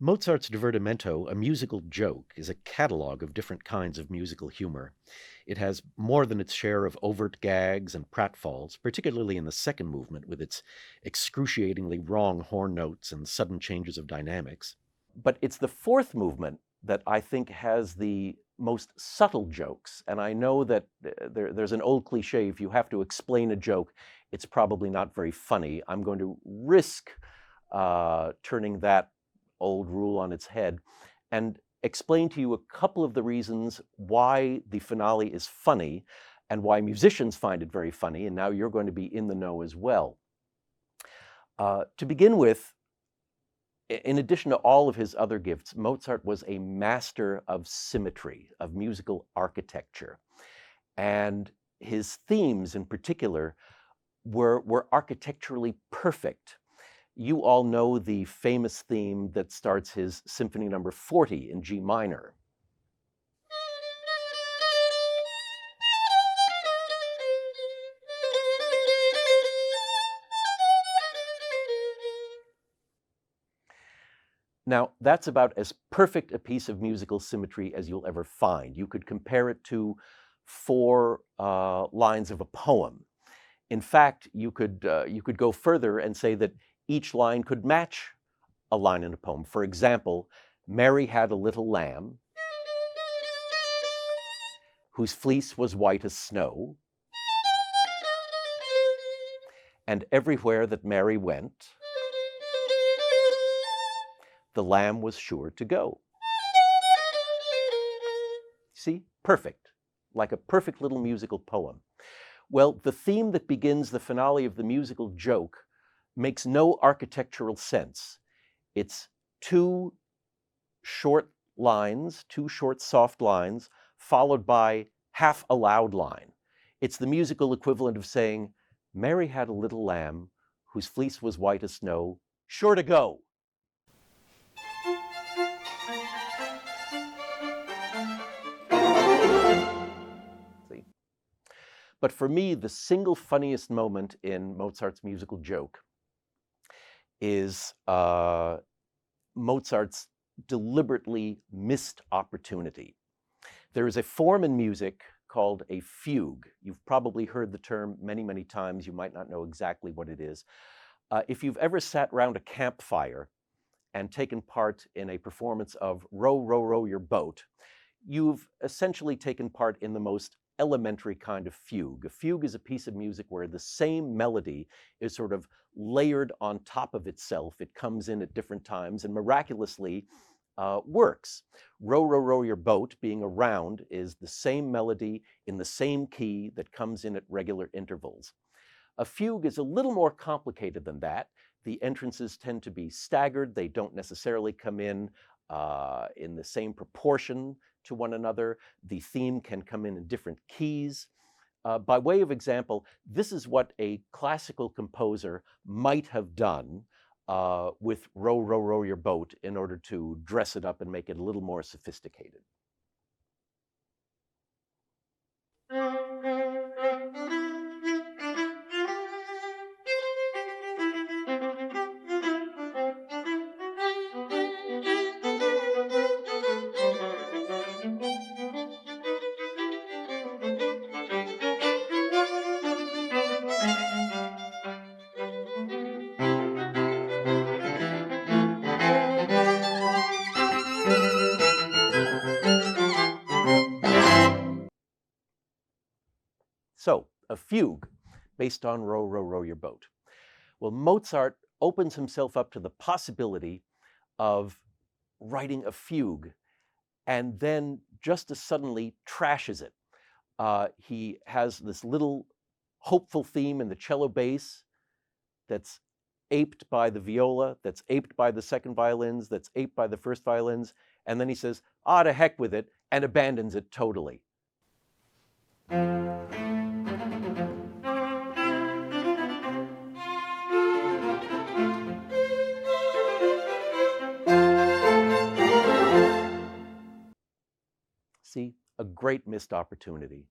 Mozart's divertimento, a musical joke, is a catalog of different kinds of musical humor. It has more than its share of overt gags and pratfalls, particularly in the second movement with its excruciatingly wrong horn notes and sudden changes of dynamics. But it's the fourth movement that I think has the most subtle jokes. And I know that there's an old cliche, if you have to explain a joke, it's probably not very funny. I'm going to risk turning that old rule on its head and explain to you a couple of the reasons why the finale is funny and why musicians find it very funny, and now you're going to be in the know as well. To begin with, in addition to all of his other gifts, Mozart was a master of symmetry, of musical architecture. And his themes in particular were architecturally perfect. You all know the famous theme that starts his Symphony No. 40 in G minor. Now, that's about as perfect a piece of musical symmetry as you'll ever find. You could compare it to four lines of a poem. In fact, you could go further and say that each line could match a line in a poem. For example, Mary had a little lamb whose fleece was white as snow, and everywhere that Mary went, the lamb was sure to go. See? Perfect. Like a perfect little musical poem. Well, the theme that begins the finale of the musical joke makes no architectural sense. It's two short lines, two short soft lines, followed by half a loud line. It's the musical equivalent of saying, Mary had a little lamb whose fleece was white as snow, sure to go. See? But for me, the single funniest moment in Mozart's musical joke is Mozart's deliberately missed opportunity. There is a form in music called a fugue. You've probably heard the term many, many times. You might not know exactly what it is. If you've ever sat around a campfire and taken part in a performance of Row, Row, Row Your Boat, you've essentially taken part in the most elementary kind of fugue. A fugue is a piece of music where the same melody is sort of layered on top of itself. It comes in at different times and miraculously works. Row, Row, Row Your Boat, being a round, is the same melody in the same key that comes in at regular intervals. A fugue is a little more complicated than that. The entrances tend to be staggered. They don't necessarily come in the same proportion to one another. The theme can come in different keys. By way of example, this is what a classical composer might have done with Row, Row, Row Your Boat in order to dress it up and make it a little more sophisticated. So, a fugue based on Row, Row, Row Your Boat. Well, Mozart opens himself up to the possibility of writing a fugue and then just as suddenly trashes it. He has this little hopeful theme in the cello bass that's aped by the viola, that's aped by the second violins, that's aped by the first violins, and then he says, to heck with it, and abandons it totally. See, a great missed opportunity.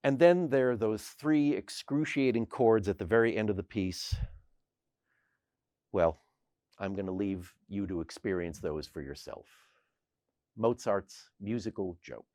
And then there are those three excruciating chords at the very end of the piece. Well, I'm going to leave you to experience those for yourself. Mozart's musical joke.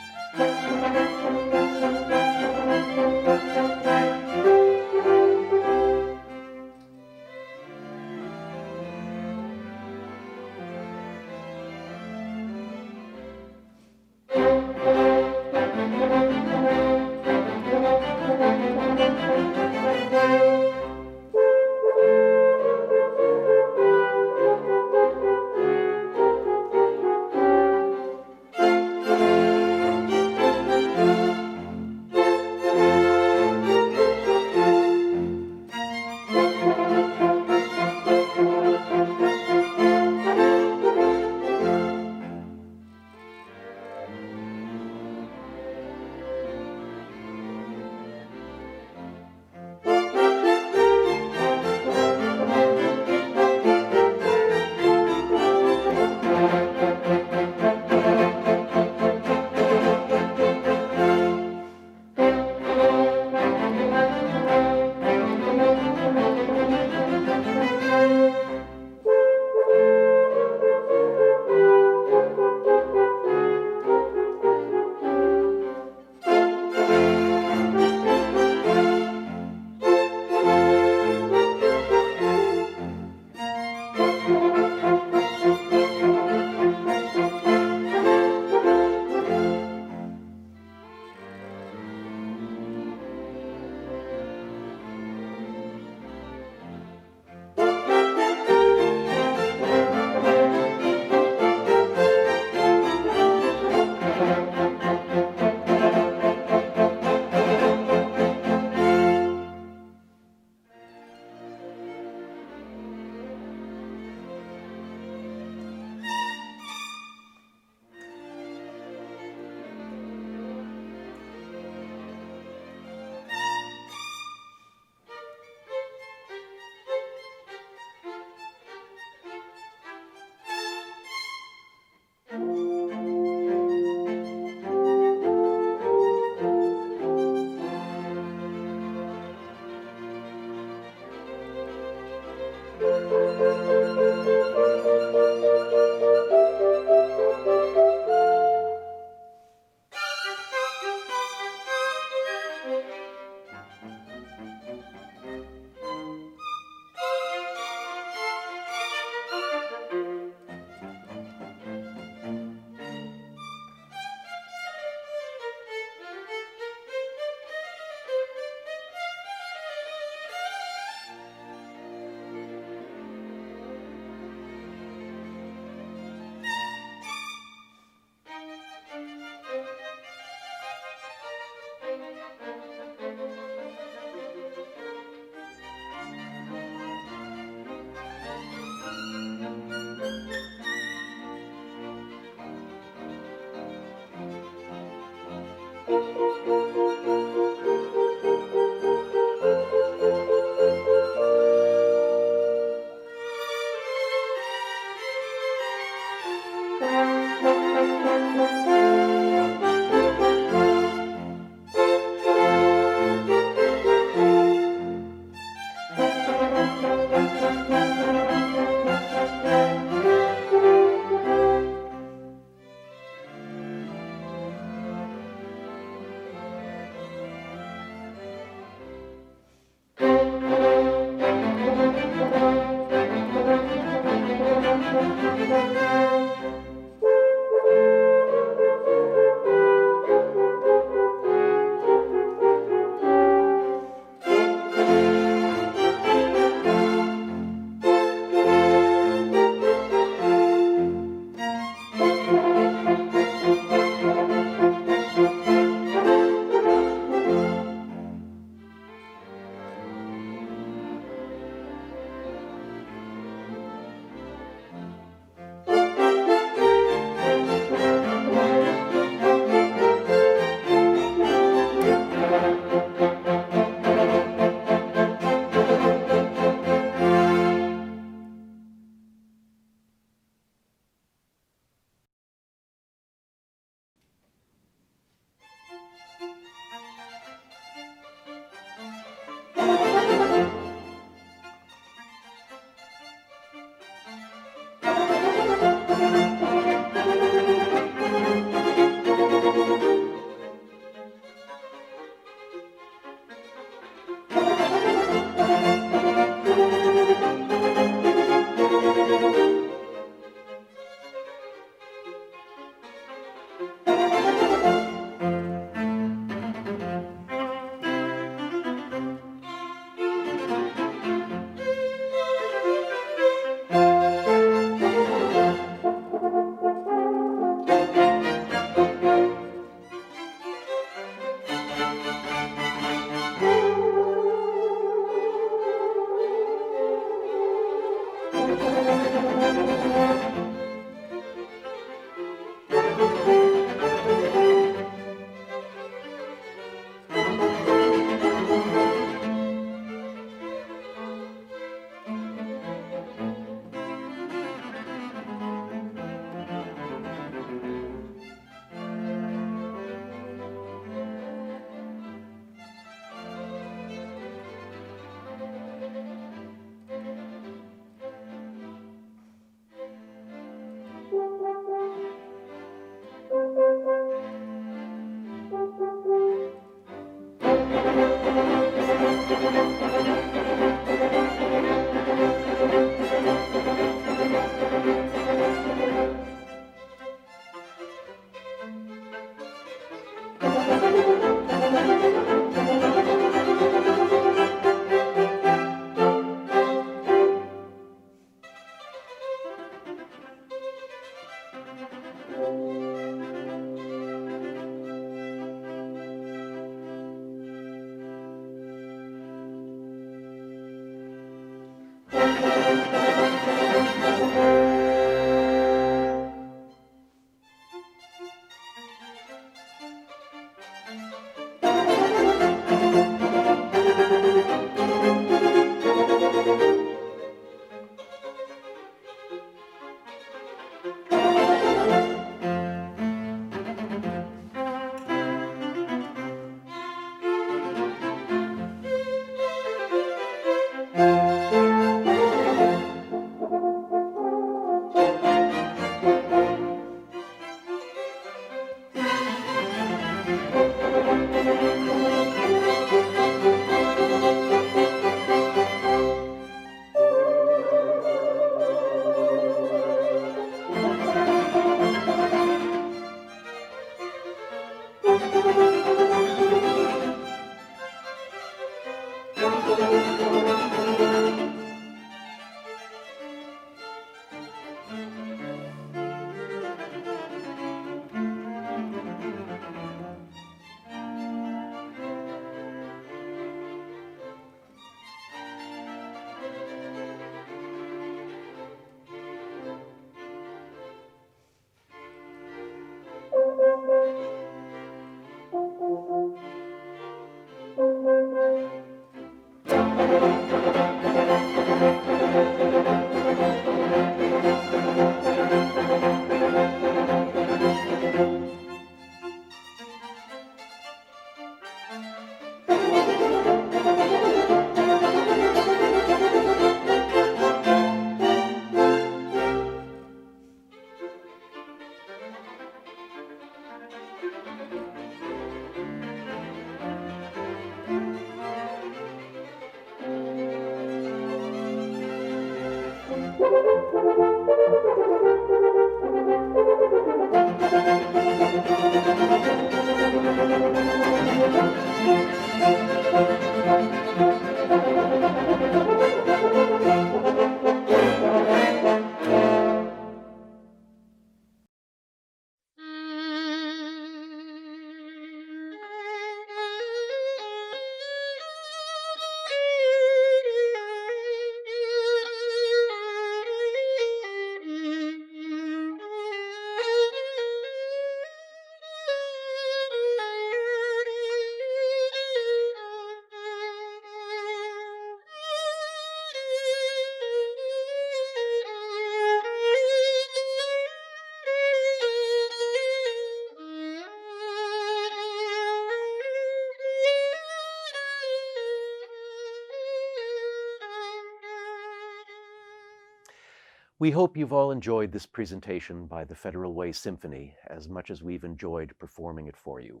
We hope you've all enjoyed this presentation by the Federal Way Symphony as much as we've enjoyed performing it for you.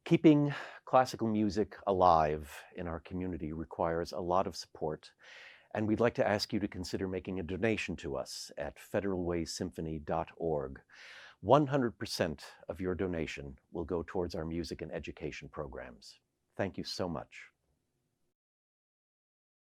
Keeping classical music alive in our community requires a lot of support, and we'd like to ask you to consider making a donation to us at federalwaysymphony.org. 100% of your donation will go towards our music and education programs. Thank you so much.